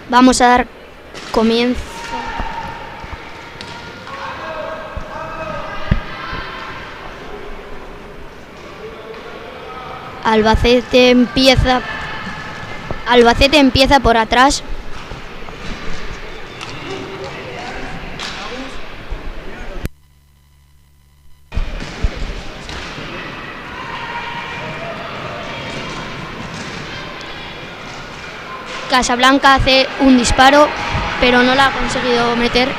Vamos a dar comienzo. Albacete empieza por atrás. Casablanca hace un disparo, pero no la ha conseguido meter.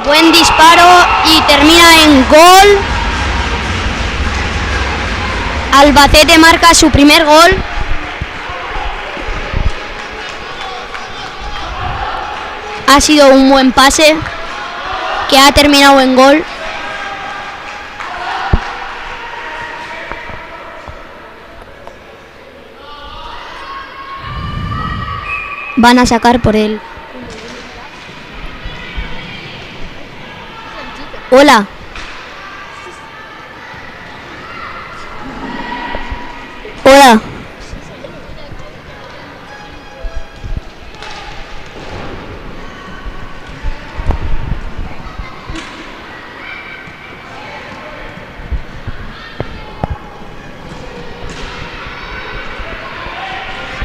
Buen disparo y termina en gol. Albacete marca su primer gol. Ha sido un buen pase que ha terminado en gol. Van a sacar por él. Hola. Hola.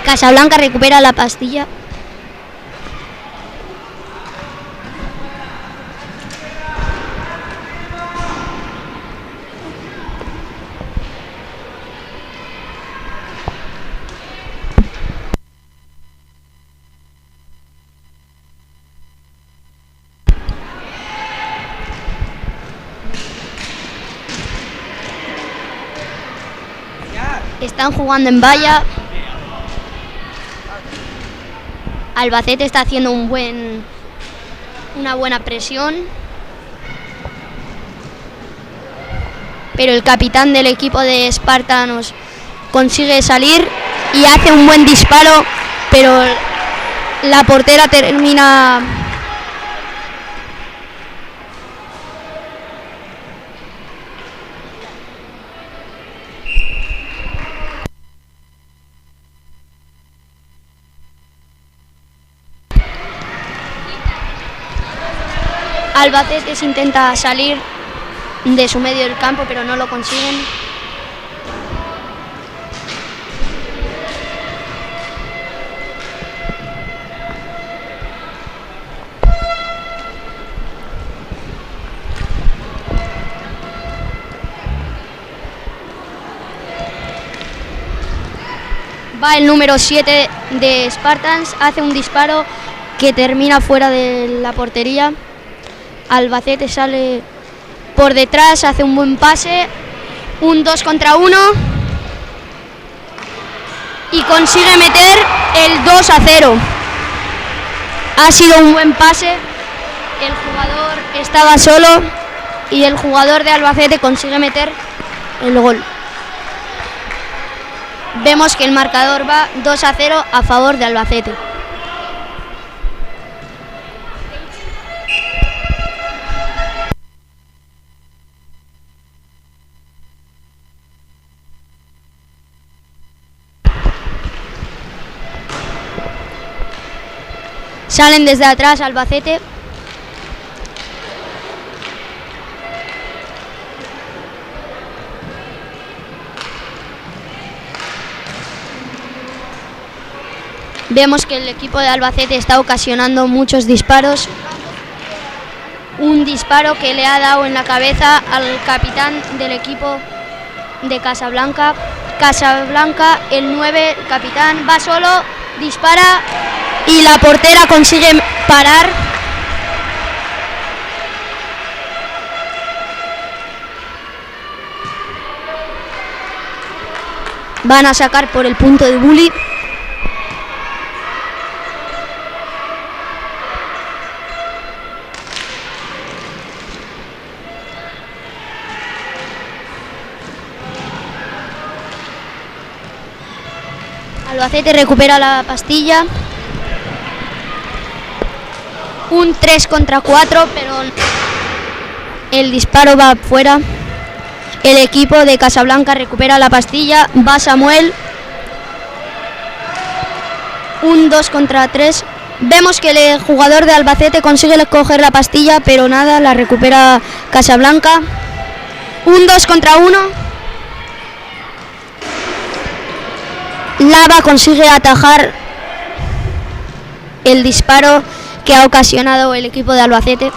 Casablanca recupera la pastilla. Están jugando en valla. Albacete está haciendo una buena presión. Pero el capitán del equipo de espartanos consigue salir y hace un buen disparo, pero la portera termina Albacete intenta salir de su medio del campo, pero no lo consiguen. Va el número 7 de Spartans, hace un disparo que termina fuera de la portería. Albacete sale por detrás, hace un buen pase, un 2 contra 1 y consigue meter el 2-0. Ha sido un buen pase, el jugador estaba solo y el jugador de Albacete consigue meter el gol. Vemos que el marcador va 2-0 a favor de Albacete. Salen desde atrás Albacete. Vemos que el equipo de Albacete está ocasionando muchos disparos. Un disparo que le ha dado en la cabeza al capitán del equipo de Casablanca. Casablanca, el 9, el capitán, va solo, dispara y la portera consigue parar. Van a sacar por el punto de Bulli. Albacete recupera la pastilla. Un 3 contra 4, pero el disparo va fuera. El equipo de Casablanca recupera la pastilla. Va Samuel. Un 2 contra 3. Vemos que el jugador de Albacete consigue coger la pastilla, pero nada, la recupera Casablanca. Un 2 contra 1. Lava consigue atajar el disparo que ha ocasionado el equipo de Albacete.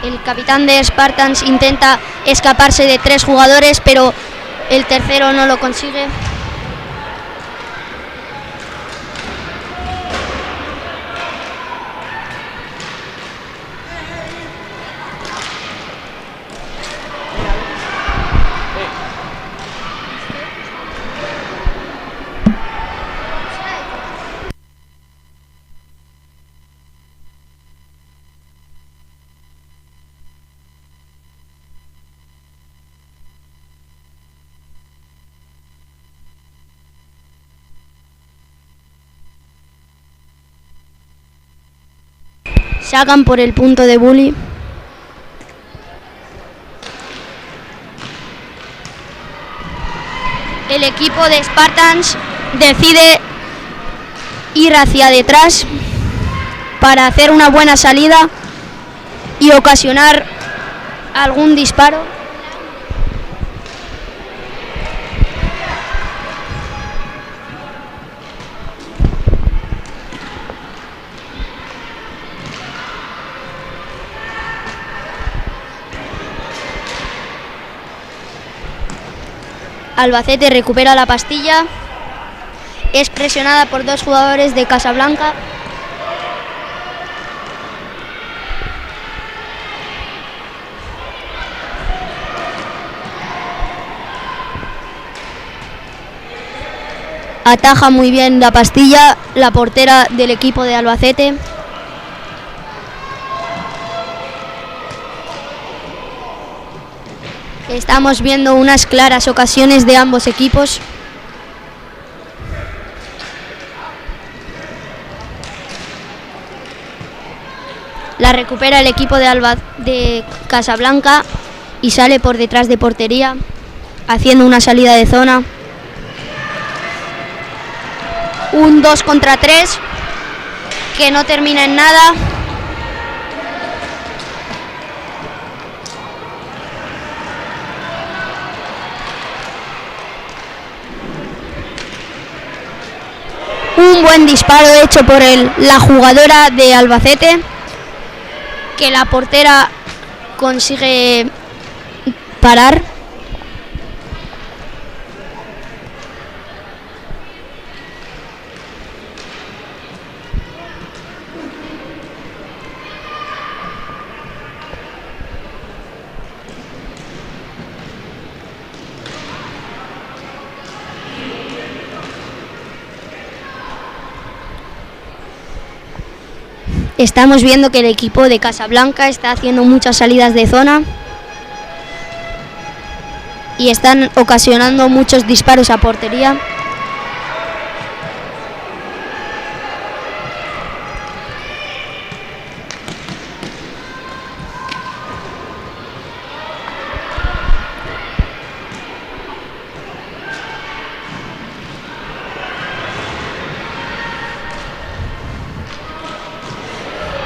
El capitán de Spartans intenta escaparse de 3 jugadores, pero el tercero no lo consigue. Sacan por el punto de Bulli. El equipo de Spartans decide ir hacia detrás para hacer una buena salida y ocasionar algún disparo. Albacete recupera la pastilla. Es presionada por 2 jugadores de Casablanca. Ataja muy bien la pastilla la portera del equipo de Albacete. Estamos viendo unas claras ocasiones de ambos equipos. La recupera el equipo de Casablanca y sale por detrás de portería, haciendo una salida de zona. Un 2 contra 3 que no termina en nada. Un buen disparo hecho por la jugadora de Albacete, que la portera consigue parar. Estamos viendo que el equipo de Casablanca está haciendo muchas salidas de zona y están ocasionando muchos disparos a portería.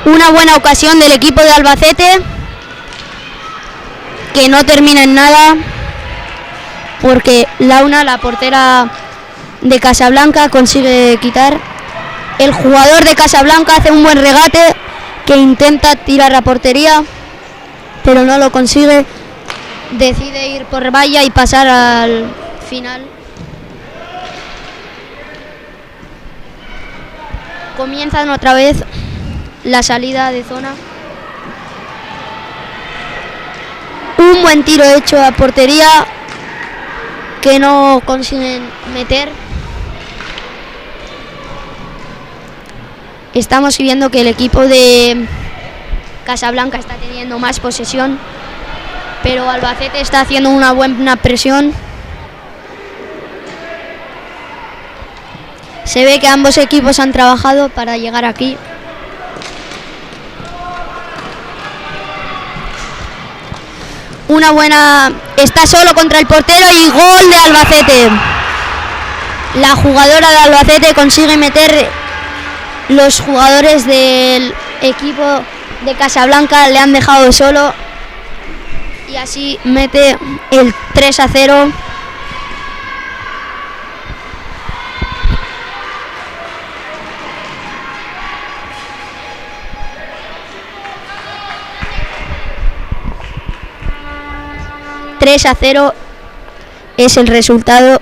Una buena ocasión del equipo de Albacete, que no termina en nada, porque Launa, la portera de Casablanca, consigue quitar. El jugador de Casablanca hace un buen regate, que intenta tirar a portería, pero no lo consigue. Decide ir por valla y pasar al final. Comienzan otra vez la salida de zona. Un buen tiro hecho a portería que no consiguen meter. Estamos viendo que el equipo de Casablanca está teniendo más posesión, pero Albacete está haciendo una buena presión. Se ve que ambos equipos han trabajado para llegar aquí. Una buena... Está solo contra el portero y gol de Albacete. La jugadora de Albacete consigue meter. Los jugadores del equipo de Casablanca le han dejado solo. Y así mete el 3-0. ...3-0 es el resultado.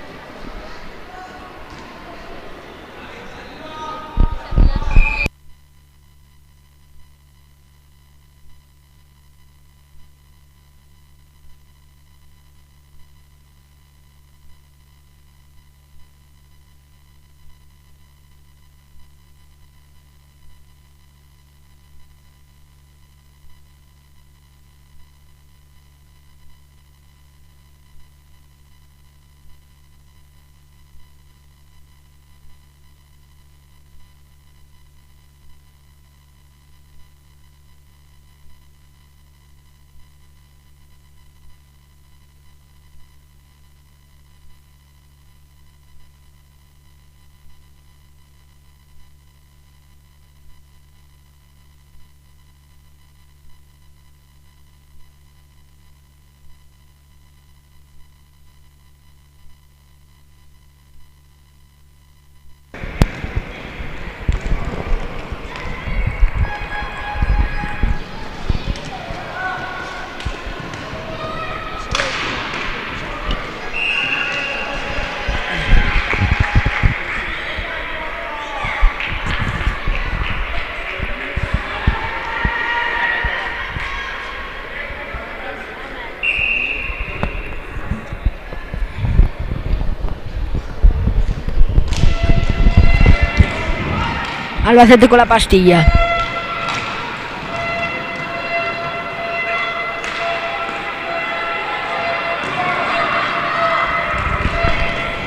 Albacete con la pastilla.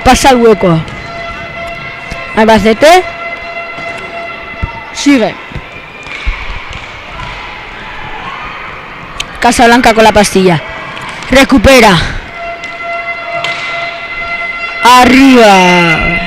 Pasa el hueco. Albacete. Sigue. Casablanca con la pastilla. Recupera. Arriba.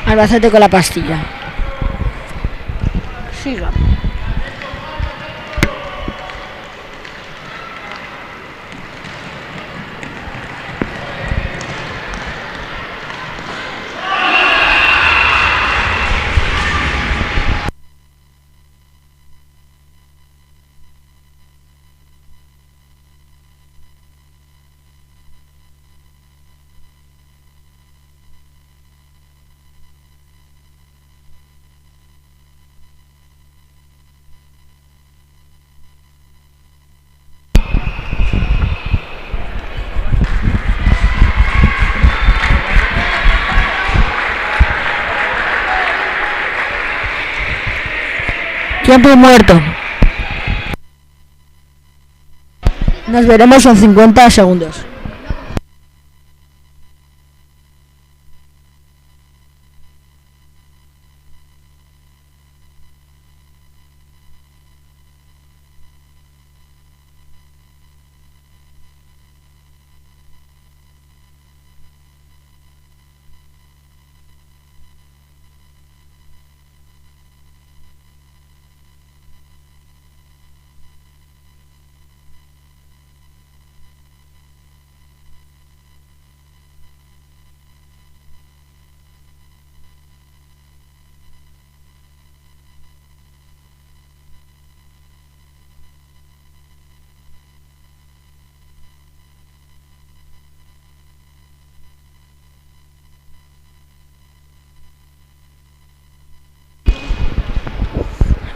Albacete con la pastilla. Siga. Tiempo muerto. Nos veremos en 50 segundos.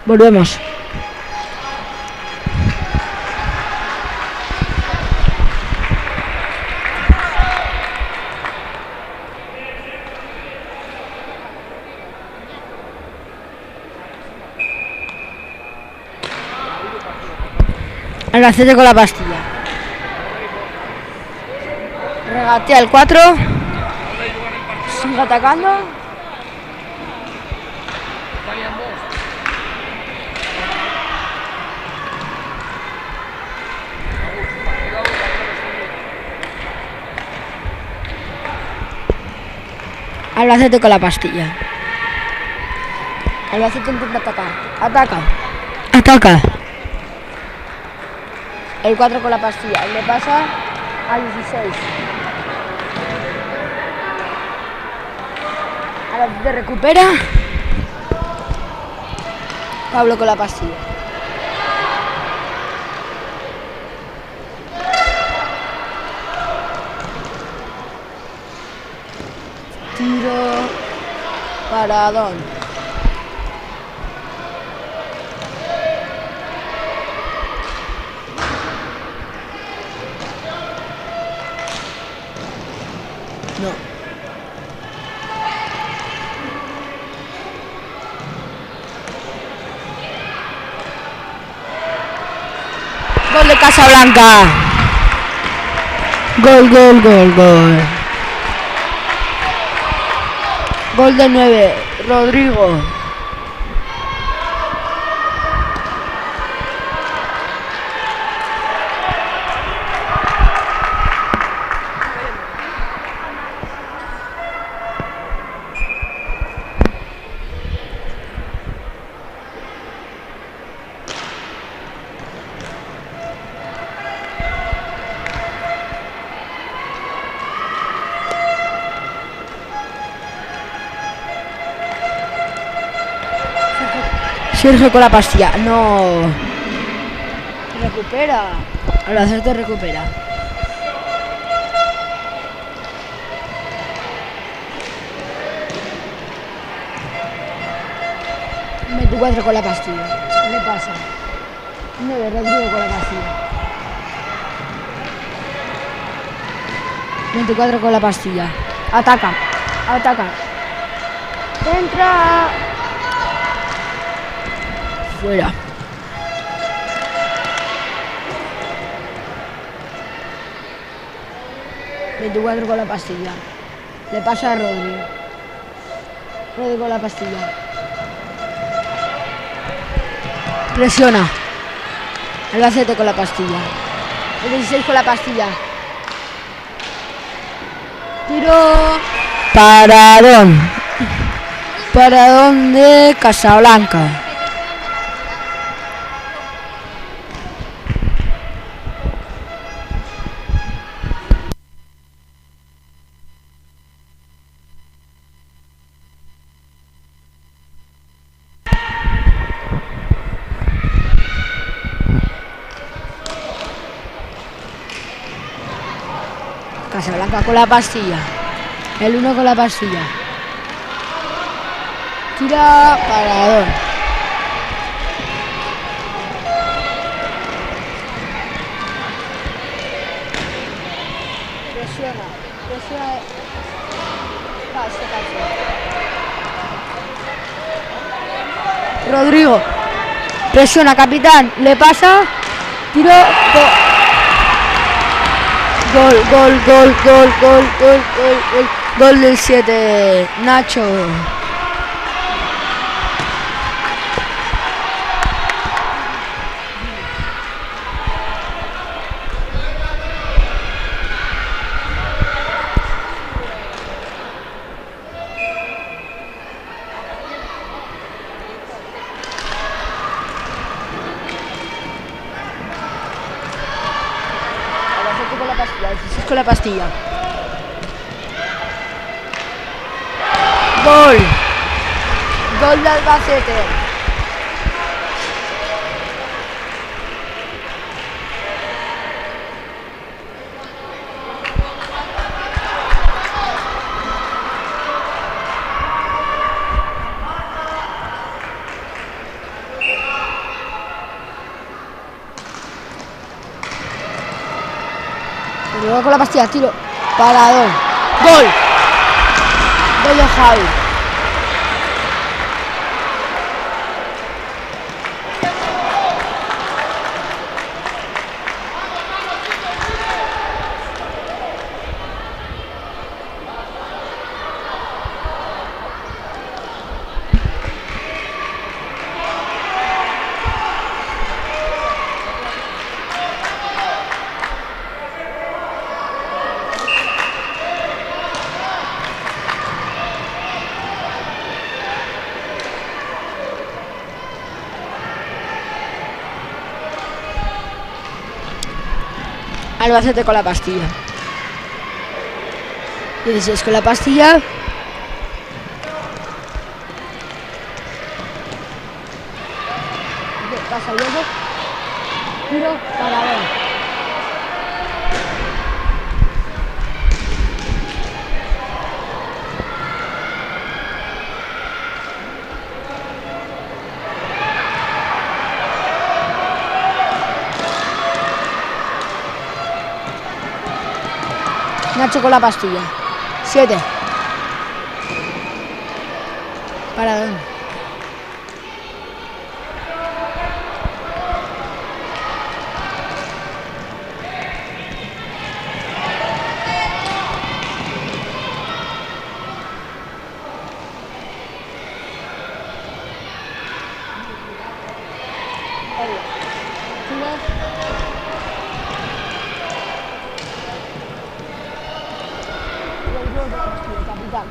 Volvemos. Albacete con la pastilla. Regatea el 4. Sigue atacando. Albacete con la pastilla. Albacete intenta atacar. Ataca. Ataca. El 4 con la pastilla. Le pasa a 16. Albacete recupera. Pablo con la pastilla. Tiro. Paradón. No. Gol de Casablanca. Gol, gol, gol, gol. Gol de 9, Rodrigo. Sergio con la pastilla. No. Recupera. Albacete recupera. ...24 con la pastilla. ¿Qué pasa? 9, Rodrigo con la pastilla. 24 con la pastilla. Ataca. Ataca. Entra. Fuera. ...24 con la pastilla. Le pasa a Rodri. Rodri con la pastilla. Presiona. Albacete con la pastilla. El 16 con la pastilla. Tiro. Paradón. Paradón de Casablanca. Casablanca con la pastilla. El 1 con la pastilla. Tira. Parador. Presiona. Presiona. Rodrigo. Presiona, capitán. Le pasa. Tiro. Gol, gol, gol, gol, gol, gol, gol, gol. Gol del 7, Nacho. Con la pastilla. Gol. Gol de Albacete. Juega con la pastilla, tiro. Paradón. Gol. Gol de Javi. Albacete con la pastilla. 16 con la pastilla. Pasa el huevo. Tiro para ver. Nacho con la pastilla. 7. Paradón. Capitán.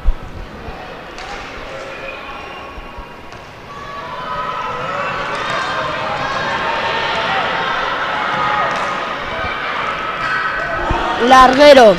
Larguero.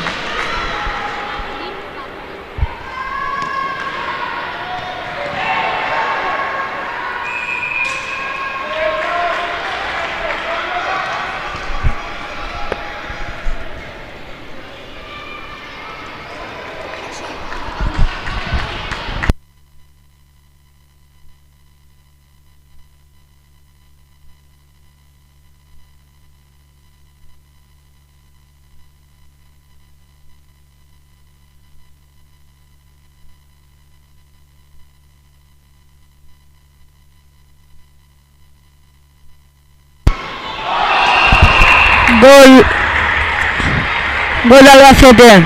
Gol. Gol Albacete.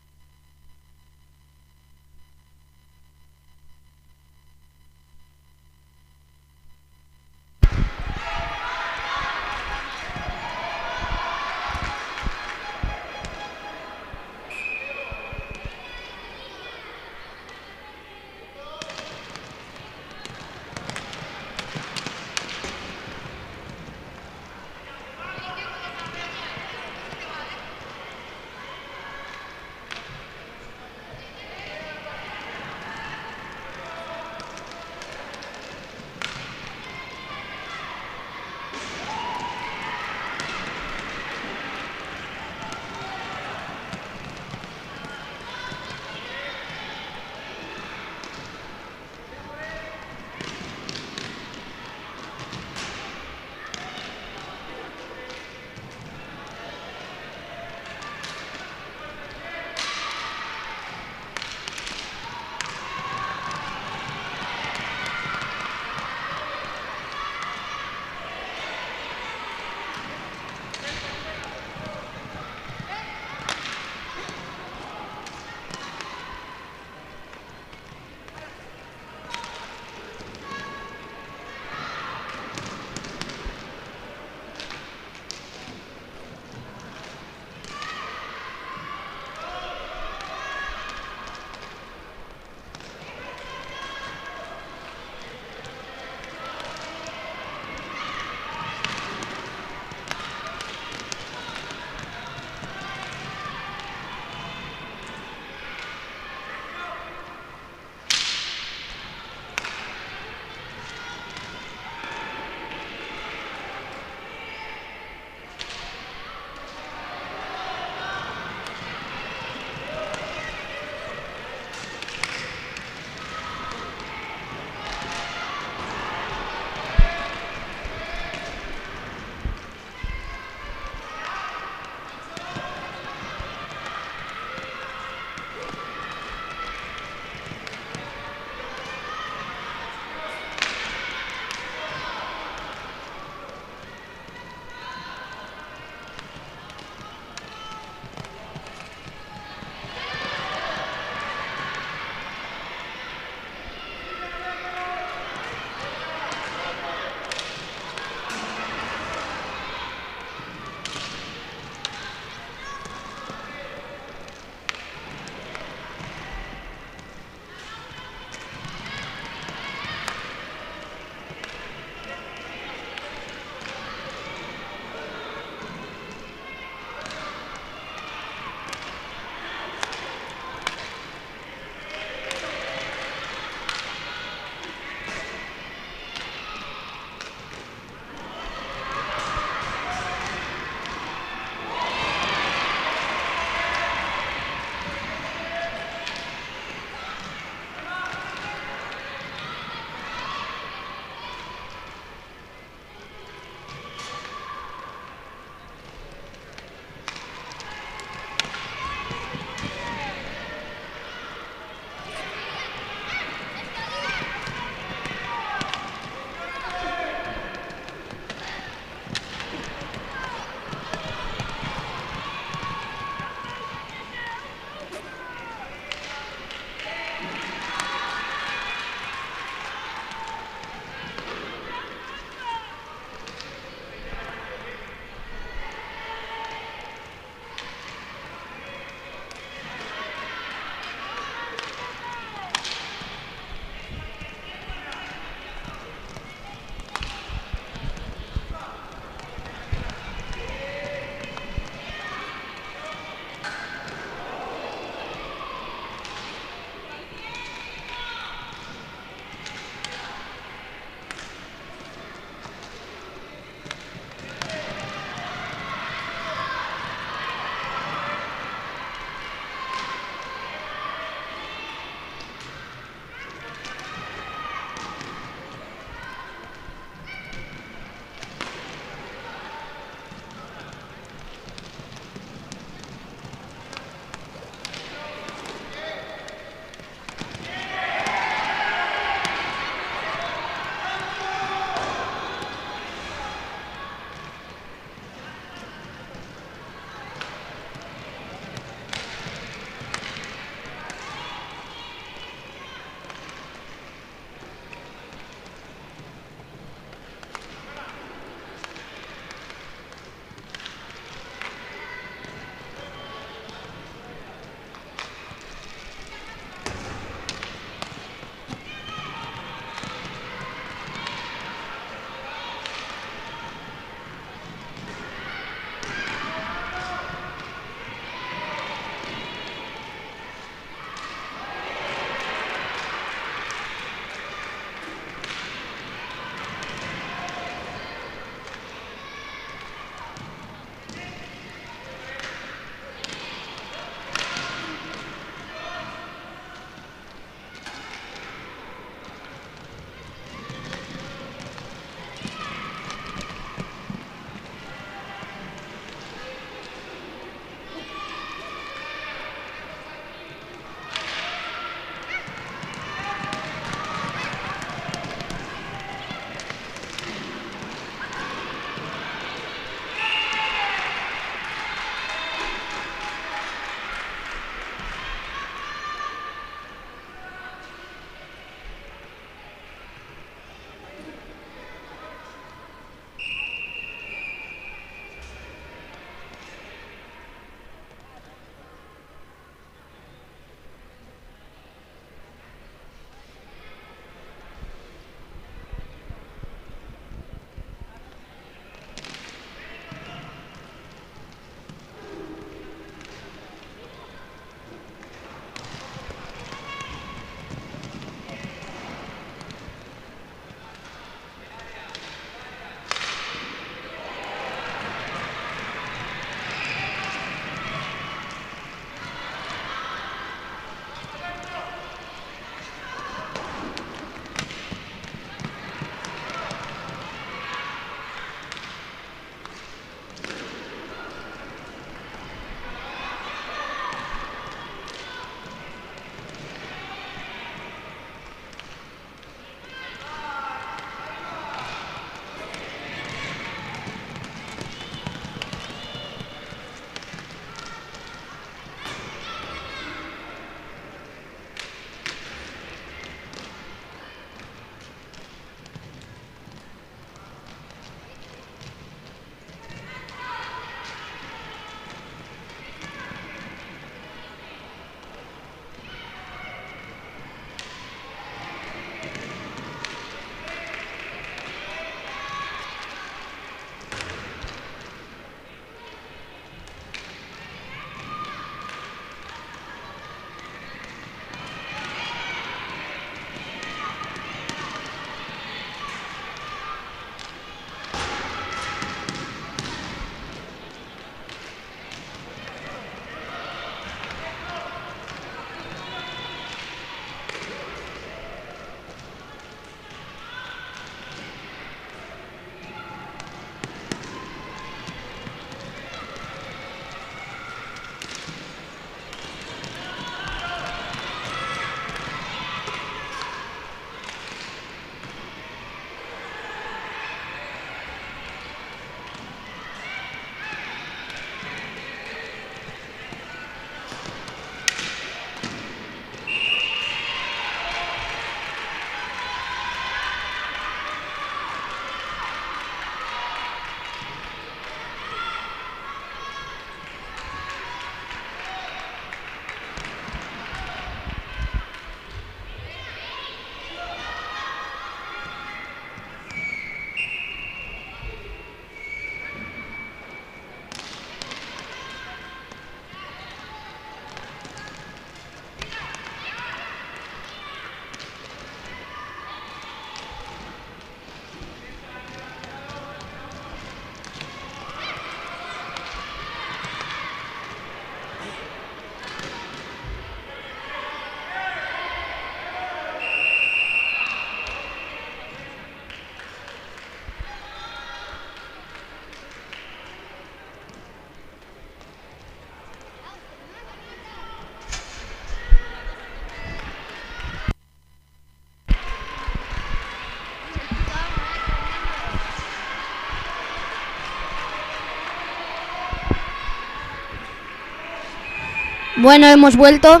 Bueno, hemos vuelto.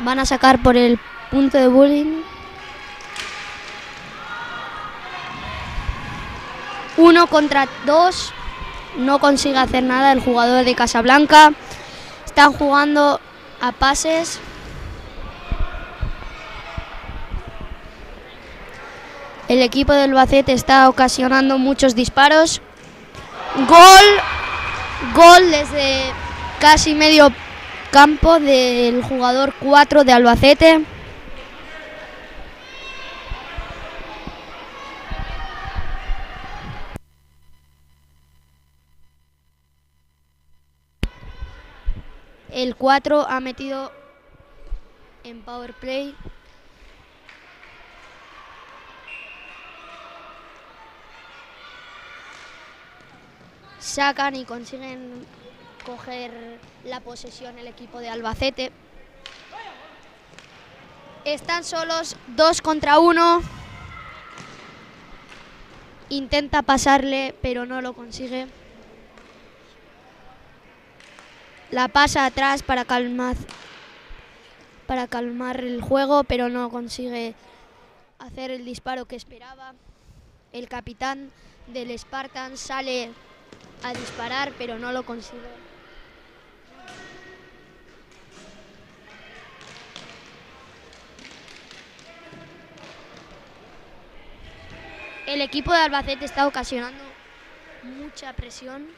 Van a sacar por el punto de bullying. 1 contra 2. No consigue hacer nada el jugador de Casablanca. Están jugando a pases. El equipo del Albacete está ocasionando muchos disparos. Gol desde casi medio campo del jugador 4 de Albacete. El 4 ha metido en power play. Sacan y consiguen coger la posesión el equipo de Albacete. Están solos 2 contra 1. Intenta pasarle, pero no lo consigue. La pasa atrás para calmar el juego, pero no consigue hacer el disparo que esperaba. El capitán del Spartan sale a disparar, pero no lo consigue. El equipo de Albacete está ocasionando mucha presión.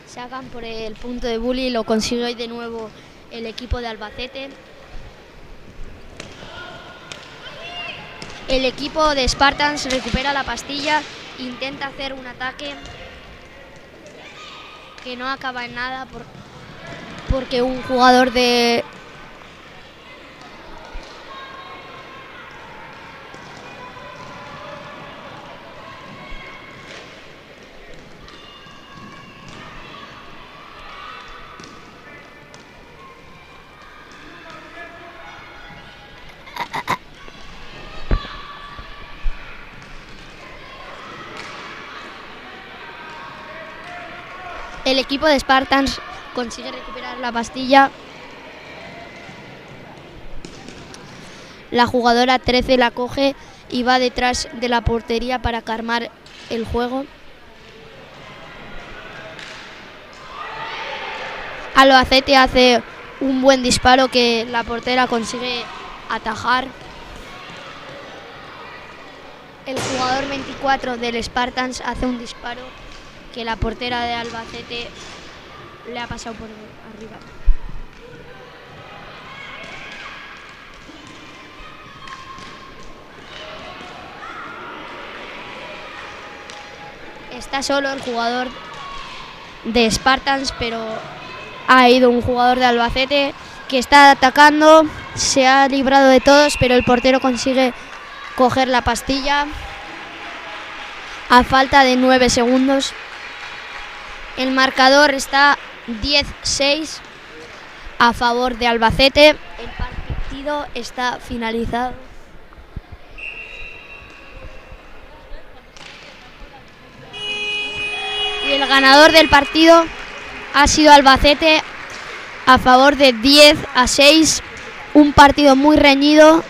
Sacan por el punto de bully, lo consigue de nuevo el equipo de Albacete. El equipo de Spartans recupera la pastilla, intenta hacer un ataque que no acaba en nada porque un jugador de... El equipo de Spartans consigue recuperar la pastilla. La jugadora 13 la coge y va detrás de la portería para calmar el juego. Albacete hace un buen disparo que la portera consigue atajar. El jugador 24 del Spartans hace un disparo que la portera de Albacete le ha pasado por arriba. Está solo el jugador de Spartans, pero ha ido un jugador de Albacete que está atacando. Se ha librado de todos, pero el portero consigue coger la pastilla a falta de 9 segundos. El marcador está 10-6 a favor de Albacete. El partido está finalizado. Y el ganador del partido ha sido Albacete a favor de 10-6. Un partido muy reñido.